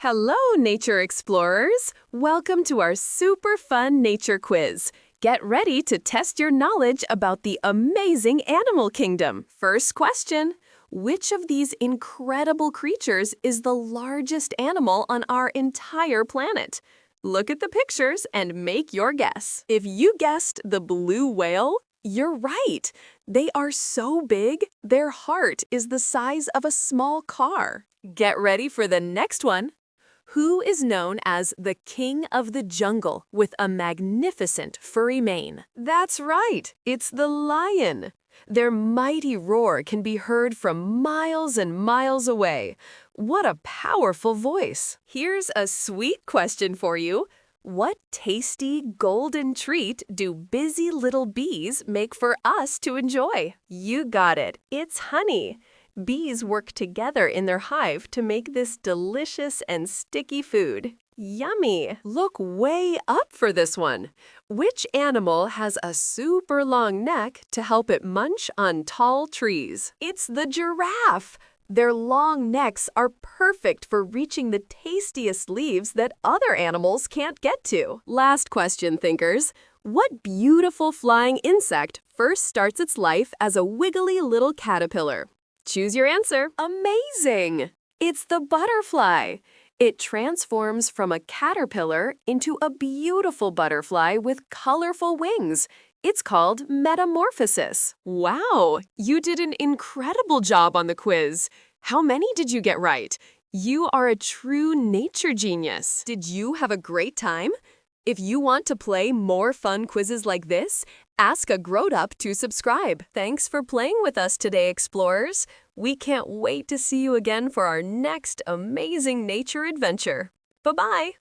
Hello, nature explorers! Welcome to our super fun nature quiz. Get ready to test your knowledge about the amazing animal kingdom. First question, which of these incredible creatures is the largest animal on our entire planet? Look at the pictures and make your guess. If you guessed the blue whale, you're right. They are so big, their heart is the size of a small car. Get ready for the next one. Who is known as the king of the jungle with a magnificent furry mane? That's right, it's the lion. Their mighty roar can be heard from miles and miles away. What a powerful voice! Here's a sweet question for you. What tasty golden treat do busy little bees make for us to enjoy? You got it, it's honey. Bees work together in their hive to make this delicious and sticky food. Yummy! Look way up for this one. Which animal has a super long neck to help it munch on tall trees? It's the giraffe! Their long necks are perfect for reaching the tastiest leaves that other animals can't get to. Last question, thinkers. What beautiful flying insect first starts its life as a wiggly little caterpillar? Choose your answer. Amazing! It's the butterfly. It transforms from a caterpillar into a beautiful butterfly with colorful wings. It's called metamorphosis. Wow, you did an incredible job on the quiz. How many did you get right? You are a true nature genius. Did you have a great time? If you want to play more fun quizzes like this, ask a grown-up to subscribe. Thanks for playing with us today, explorers. We can't wait to see you again for our next amazing nature adventure. Bye-bye.